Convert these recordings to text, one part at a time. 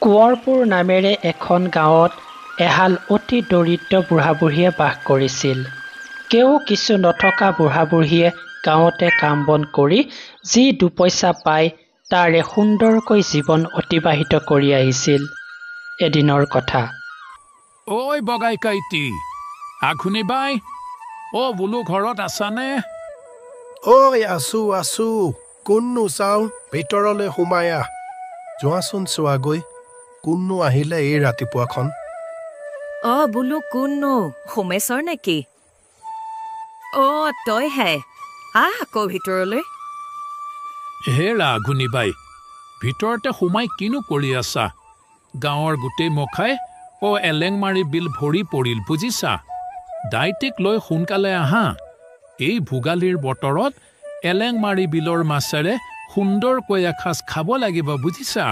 কোঁৱৰপুৰ নামেৰে এখন গাঁৱত এহাল অতি দৰিদ্ৰ বুঢ়া-বুঢ়ীয়ে বাস কৰিছিল। কেও কিছু নথকা বুঢ়া-বুঢ়ীয়ে গাঁৱতে কাম বন কৰি যি দুপইচা পায় তাৰে সুন্দৰকৈ জীৱন অতিবাহিত কৰি আহিছিল। এদিনৰ কথা। ঐ বগাই কাইটি, আঘুনি বাই, বোলো ঘৰত আছানে? ঐ আছো কোননো চাওঁ, ভিতৰলৈ সোমাই আহ। যোৱাচোন চোৱাগৈ, কোননো আহিলে এই ৰাতিপুৱাখন? বোলো কোননো, সোমেশ্বৰ নেকি? তই হে, আহ আকৌ ভিতৰলৈ। হেৰা আঘুনি বাই, ভিতৰতে সোমাই কিনো কৰি আছা? গাঁৱৰ গোটেই মখাই এলেংমাৰি বিল ভৰি পৰিল বুজিছা। দাইটিক লৈ সোনকালে আহা। এই ভোগালীৰ বতৰত এলেংমাৰি বিলৰ মাছেৰে সুন্দৰকৈ এসাঁজ খাব লাগিব বুজিছা।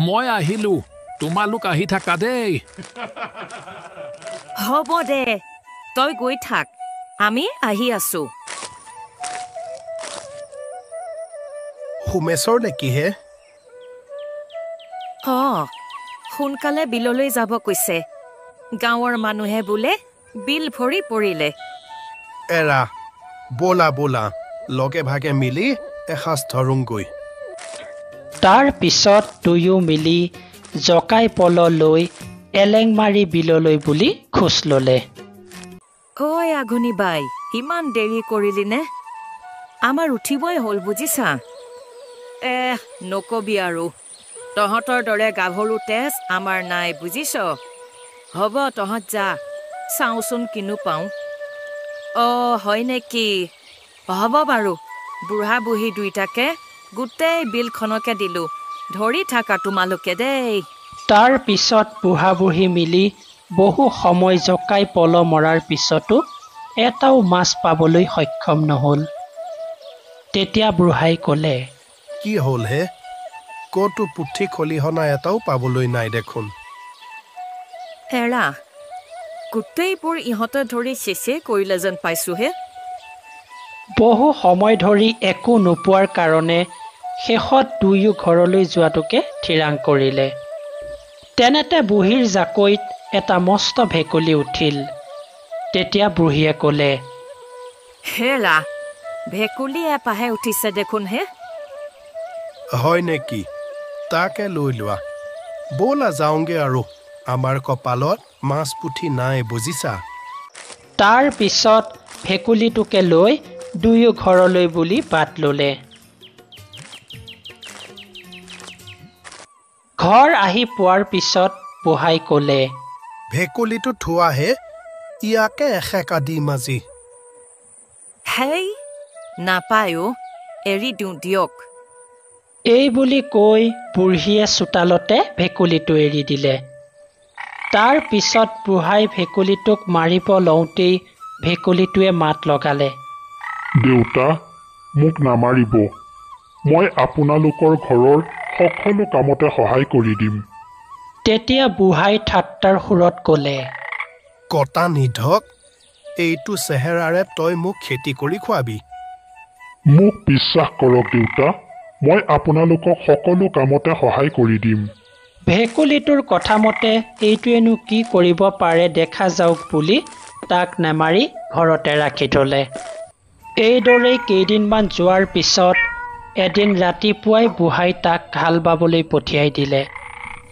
মই আহিলো, তোমালোক আহি থাকা দেই। হ'ব দে, তই গৈ থাক, আমি আহি আছো। সোমেশ্বৰ নেকি হে? সোনকালে বিললৈ যাব কৈছে। গাঁৱৰ মানুহে বোলে বিল ভৰি পৰিলে। এৰা, বলা লগে ভাগে মিলি এসাঁজ ধৰোংগৈ। তাৰ পিছত দুয়ো মিলি জকাই পল লৈ এলেংমাৰি বিললৈ বুলি খোজ ললে। আঘুনি বাই, ইমান দেৰি কৰিলি নে? আমাৰ উঠিবই হ'ল বুজিছা। নকবি আৰু, তহঁতৰ দৰে গাভৰু তেজ আমাৰ নাই বুজিছ। হ'ব তহঁত যা, চাওঁচোন কিনো পাওঁ। হয় নেকি? হ'ব বাৰু, বুঢ়া বুঢ়ী দুইটাকে গোটেই বিলখনকে দিলো, ধৰি থাকা তোমালোকে দেই। তাৰ পিছত বুঢ়া-বুঢ়ী মিলি বহু সময় জকাই পল মৰাৰ পিছতো এটাও মাছ পাবলৈ সক্ষম নহল। তেতিয়া বুঢ়াই ক'লে, কি হ'ল হে? ক'তো পুঠি খলিহনা এটাও পাবলৈ নাই দেখোন। হেৰা, গোটেইবোৰ ইহঁতে ধৰি চেচে কৰিলে যেন পাইছোহে। বহু সময় ধৰি একো নোপোৱাৰ কাৰণে শেষত দুয়ো ঘৰলৈ যোৱাটোকে থিৰাং কৰিলে। তেনেতে বুঢ়ীৰ জাকৈত এটা মস্ত ভেকুলী উঠিল। তেতিয়া বুঢ়ীয়ে ক'লে, হেৰা, ভেকুলী এপাহে উঠিছে দেখোন হে। হয় নেকি? তাকে লৈ লোৱা, ব'লা যাওঁগে আৰু, আমাৰ কপালত মাছ পুঠি নাই বুজিছা। তাৰ পিছত ভেকুলীটোকে লৈ দুয়ো ঘৰলৈ বুলি বাট ললে। ঘৰ আহি পোৱাৰ পিছত বুঢ়াই ক'লে, ভেকুলীটো থোৱাহে, ইয়াকে এশেকা দিম আজি। হেই, নাপায়ো, এৰি দিওঁ দিয়ক। এই বুলি কৈ বুঢ়ীয়ে চোতালতে ভেকুলীটো এৰি দিলে। তাৰ পিছত বুঢ়াই ভেকুলীটোক মাৰিব লওঁতেই ভেকুলীটোৱে মাত লগালে, দেউতা, মোক নামাৰিব, মই আপোনালোকৰ ঘৰৰ সকলো কামতে সহায় কৰি দিম। তেতিয়া বুঢ়াই ঠাট্টাৰ সুৰত ক'লে, কটা নিধক, এইটো চেহেৰাৰে তই মোক খেতি কৰি খুৱাবি? মোক বিশ্বাস কৰক দেউতা, মই আপোনালোকক সকলো কামতে সহায় কৰি দিম। ভেকুলীটোৰ কথা মতে এইটোৱেনো কি কৰিব পাৰে দেখা যাওক বুলি তাক নেমাৰি ঘৰতে ৰাখি থলে। এইদৰেই কেইদিনমান যোৱাৰ পিছত এদিন ৰাতিপুৱাই বুঢ়াই তাক হাল বাবলৈ পঠিয়াই দিলে।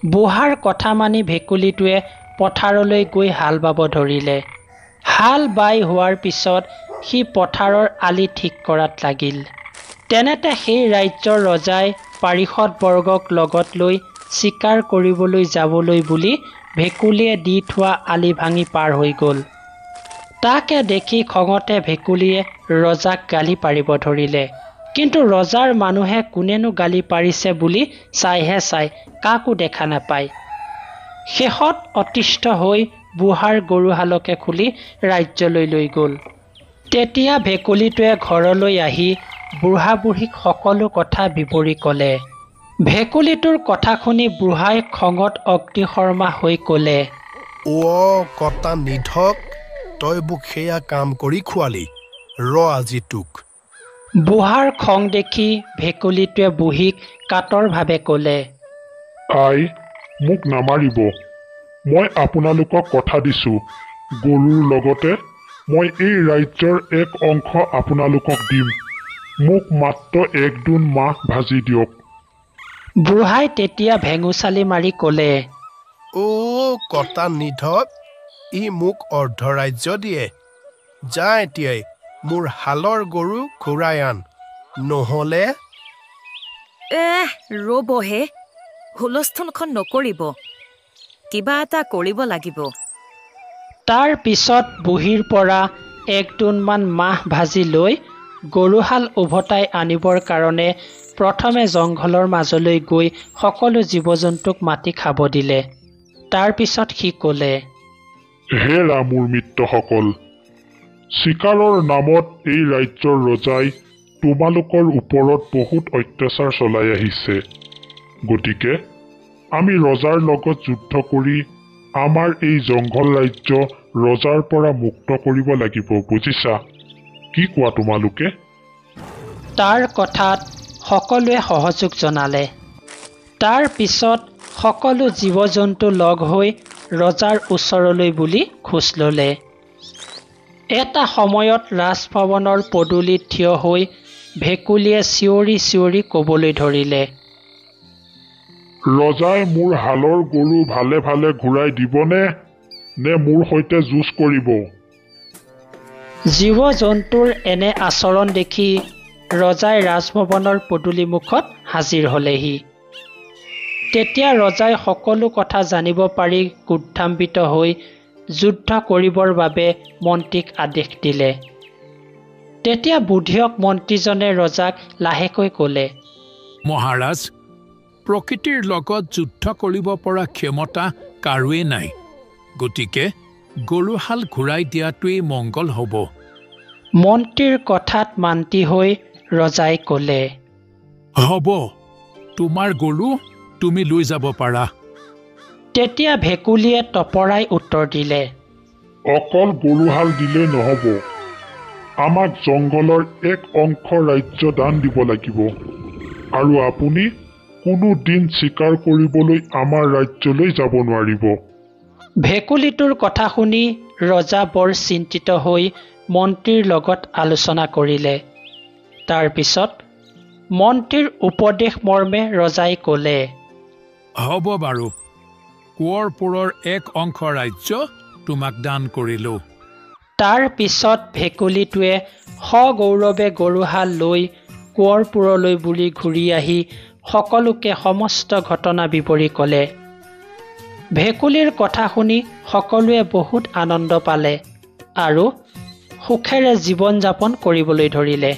বুঢ়াৰ কথা মানি ভেকুলীটোৱে পথাৰলৈ গৈ হাল বাব ধৰিলে। হাল বাই হোৱাৰ পিছত সি পথাৰৰ আলি ঠিক কৰাত লাগিল। তেনেতে সেই ৰাজ্যৰ ৰজাই পাৰিষদবৰ্গক লগত লৈ চিকাৰ কৰিবলৈ যাবলৈ বুলি ভেকুলীয়ে দি থোৱা আলি ভাঙি পাৰ হৈ গ'ল। তাকে দেখি খঙতে ভেকুলীয়ে ৰজাক গালি পাৰিব ধৰিলে। কিন্তু ৰজাৰ মানুহে কোনেনো গালি পাৰিছে বুলি চাইহে চাই, কাকো দেখা নাপায়। শেষত অতিষ্ঠ হৈ বুঢ়াৰ গৰুহালকে খুলি ৰাজ্যলৈ লৈ গ'ল। তেতিয়া ভেকুলীটোৱে ঘৰলৈ আহি বুঢ়া-বুঢ়ীক সকলো কথা বিৱৰি ক'লে। ভেকুলীটোৰ কথা শুনি বুঢ়াই খঙত অগ্নিশৰ্মা হৈ ক'লে, কটা নিধক, তই মোক সেয়া কাম কৰি খুৱালি, আজি তোক। বুঢ়াৰ খং দেখি ভেকুলীটোৱে বুঢ়ীক কাতৰভাৱে ক'লে, আই মোক নামাৰিব মই আপোনালোকক কথা দিছোঁ গৰুৰ লগতে মই এই ৰাজ্যৰ এক অংশ আপোনালোকক দিম মোক মাত্ৰ 1 মাহ ভাজি দিয়ক বুঢ়াই তেতিয়া ভেঙুচালি মাৰি ক'লে কটা নিধক ই মোক অৰ্ধৰাজ্য দিয়ে যা এতিয়াই মোৰ হালৰ গৰু ঘূৰাই আন নহ'লে ৰ'বহে হুলস্থুলখন নকৰিব কিবা এটা কৰিব লাগিব তাৰ পিছত বুঢ়ীৰ পৰা 1 মান মাহ ভাজি লৈ গৰুহাল উভতাই আনিবৰ কাৰণে প্ৰথমে জংঘলৰ মাজলৈ গৈ সকলো জীৱ জন্তুক মাতি খাব দিলে তাৰ পিছত সি ক'লে হেৰা মোৰ মিত্ৰসকল চিকাৰৰ নামত এই ৰাজ্যৰ ৰজাই তোমালোকৰ ওপৰত বহুত অত্যাচাৰ চলাই আহিছে গতিকে আমি ৰজাৰ লগত যুদ্ধ কৰি আমাৰ এই জংঘল ৰাজ্য ৰজাৰ পৰা মুক্ত কৰিব লাগিব বুজিছা কি কোৱা তোমালোকে তাৰ কথাত সকলোৱে সহযোগ জনালে তাৰ পিছত সকলো জীৱ জন্তু লগ হৈ ৰজাৰ ওচৰলৈ বুলি খোজ ল'লে এটা সময়ত ৰাজভৱনৰ পদূলিত থিয় হৈ ভেকুলীয়ে চিঞৰি চিঞৰি ক'বলৈ ধৰিলে ৰজাই মোৰ হালৰ গৰু ভালে ভালে ঘূৰাই দিবনে নে মোৰ সৈতে যুঁজ কৰিব জীৱ জন্তুৰ এনে আচৰণ দেখি ৰজাই ৰাজভৱনৰ পদূলিমুখত হাজিৰ হ'লেহি তেতিয়া ৰজাই সকলো কথা জানিব পাৰি ক্ৰোধান্বিত হৈ যুদ্ধ কৰিবৰ বাবে মন্ত্ৰীক আদেশ দিলে তেতিয়া বুদ্ধিয়ক মন্ত্ৰীজনে ৰজাক লাহেকৈ ক'লে মহাৰাজ প্ৰকৃতিৰ লগত যুদ্ধ কৰিব পৰা ক্ষমতা কাৰোৱে নাই গতিকে গৰুহাল ঘূৰাই দিয়াটোৱেই মংগল হ'ব মন্ত্ৰীৰ কথাত মান্তি হৈ ৰজাই ক'লে হ'ব তোমাৰ গৰু তুমি লৈ যাব পাৰা তেতিয়া ভেকুলীয়ে তপৰাই উত্তৰ দিলে অকল গৰুহাল দিলে নহ'ব আমাক জংঘলৰ এক অংশ ৰাজ্য দান দিব লাগিব আৰু আপুনি কোনো দিন চিকাৰ কৰিবলৈ আমাৰ ৰাজ্যলৈ যাব নোৱাৰিব ভেকুলীটোৰ কথা শুনি ৰজা বৰ চিন্তিত হৈ মন্ত্ৰীৰ লগত আলোচনা কৰিলে তাৰ পিছত মন্ত্ৰীৰ উপদেশ মৰ্মে ৰজাই ক'লে হ'ব বাৰু কোঁৱৰপুৰৰ এক অংশ ৰাজ্য তোমাক দান কৰিলোঁ তাৰ পিছত ভেকুলীটোৱে সগৌৰৱে গৰুহাল লৈ কোঁৱৰপুৰলৈ বুলি ঘূৰি আহি সকলোকে সমস্ত ঘটনা বিৱৰি ক'লে ভেকুলীৰ কথা শুনি সকলোৱে বহুত আনন্দ পালে আৰু সুখেৰে জীৱন যাপন কৰিবলৈ ধৰিলে